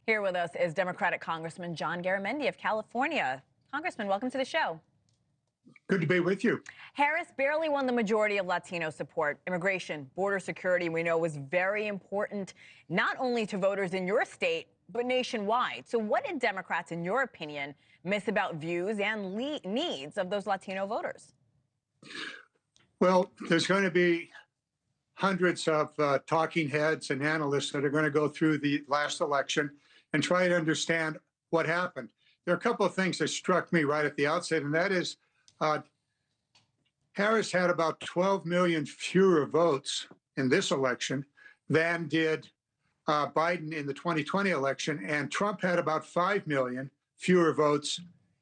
Here with us is Democratic Congressman John Garamendi of California. Congressman, welcome to the show. Good to be with you. Harris barely won the majority of Latino support. Immigration, border security, we know, was very important, not only to voters in your state, but nationwide. So what did Democrats, in your opinion, miss about views and needs of those Latino voters? Well, there's going to be hundreds of talking heads and analysts that are going to go through the last election and try to understand what happened. There are a couple of things that struck me right at the outset, and that is Harris had about 12 million fewer votes in this election than did Biden in the 2020 election, and Trump had about 5 million fewer votes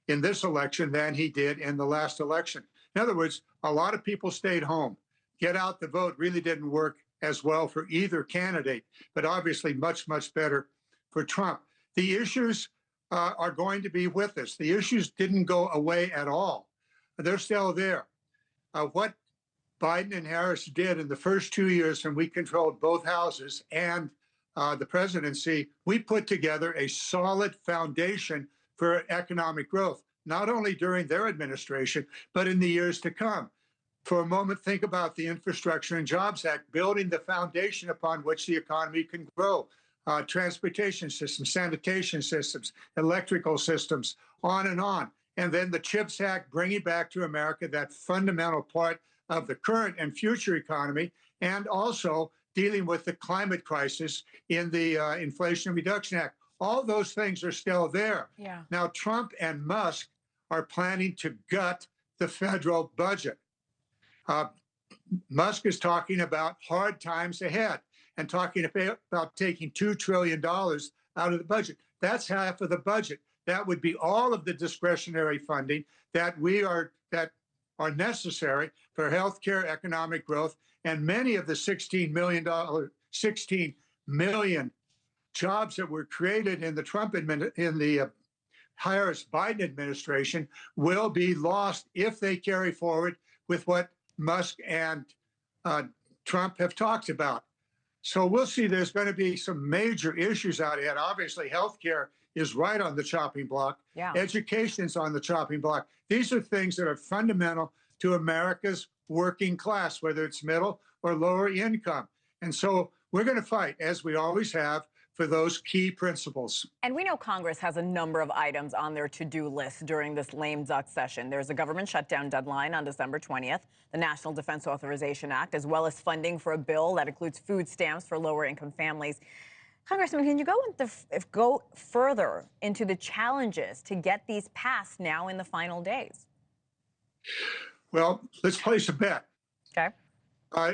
in this election than he did in the last election. In other words, a lot of people stayed home. Get out the vote really didn't work as well for either candidate, but obviously much, much better for Trump. The issues are going to be with us. The issues didn't go away at all. They're still there. What Biden and Harris did in the first 2 years when we controlled both houses and the presidency, we put together a solid foundation for economic growth, not only during their administration, but in the years to come. For a moment, think about the Infrastructure and Jobs Act, building the foundation upon which the economy can grow. Transportation systems, sanitation systems, electrical systems, on and on. And then the CHIPS Act, bringing back to America that fundamental part of the current and future economy, and also dealing with the climate crisis in the Inflation Reduction Act. All those things are still there. Yeah. Now, Trump and Musk are planning to gut the federal budget. Musk is talking about hard times ahead and talking about taking $2 trillion out of the budget. That's half of the budget. That would be all of the discretionary funding that are necessary for healthcare, economic growth, and many of the 16 million jobs that were created in the Harris-Biden administration will be lost if they carry forward with what Musk and Trump have talked about. So we'll see. There's going to be some major issues out ahead. Obviously, healthcare is right on the chopping block. Yeah. Education's on the chopping block. These are things that are fundamental to America's working class, whether it's middle or lower income. And so we're going to fight, as we always have, for those key principles. And we know Congress has a number of items on their to-do list during this lame duck session. There's a government shutdown deadline on December 20th, the National Defense Authorization Act, as well as funding for a bill that includes food stamps for lower-income families. Congressman, can you go further into the challenges to get these passed now in the final days? Well, let's place a bet. Okay.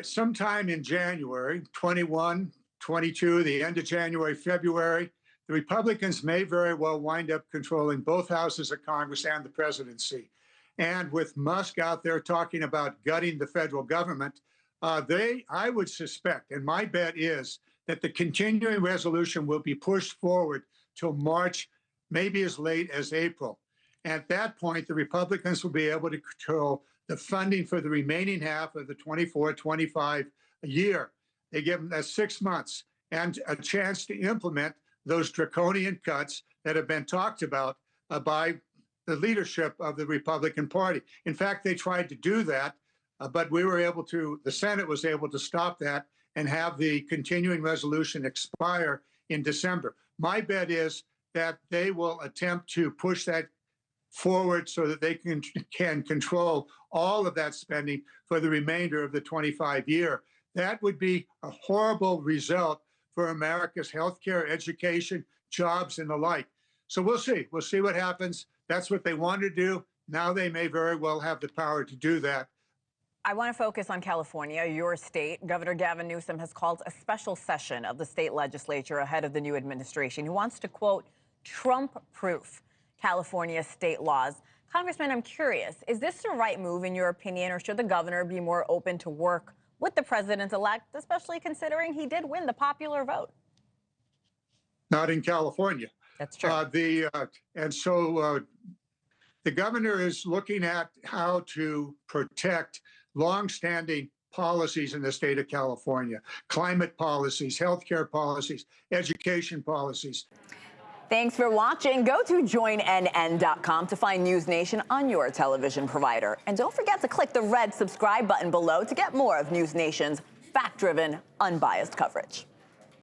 Sometime in January 21, 22, the end of January, February, the Republicans may very well wind up controlling both houses of Congress and the presidency. And with Musk out there talking about gutting the federal government, I would suspect, and my bet is, that the continuing resolution will be pushed forward till March, maybe as late as April. At that point, the Republicans will be able to control the funding for the remaining half of the 24-25 year. They give them that 6 months and a chance to implement those draconian cuts that have been talked about by the leadership of the Republican Party. In fact, they tried to do that, but the Senate was able to stop that and have the continuing resolution expire in December. My bet is that they will attempt to push that forward so that they can control all of that spending for the remainder of the 25 year. That would be a horrible result for America's healthcare, education, jobs, and the like. So we'll see. We'll see what happens. That's what they want to do. Now they may very well have the power to do that. I want to focus on California, your state. Governor Gavin Newsom has called a special session of the state legislature ahead of the new administration. He wants to, quote, Trump-proof California state laws. Congressman, I'm curious, is this the right move in your opinion, or should the governor be more open to work with the president-elect, especially considering he did win the popular vote? Not in California. That's true. The governor is looking at how to protect longstanding policies in the state of California, climate policies, healthcare policies, education policies. Thanks for watching. Go to joinnn.com to find NewsNation on your television provider. And don't forget to click the red subscribe button below to get more of NewsNation's fact-driven, unbiased coverage.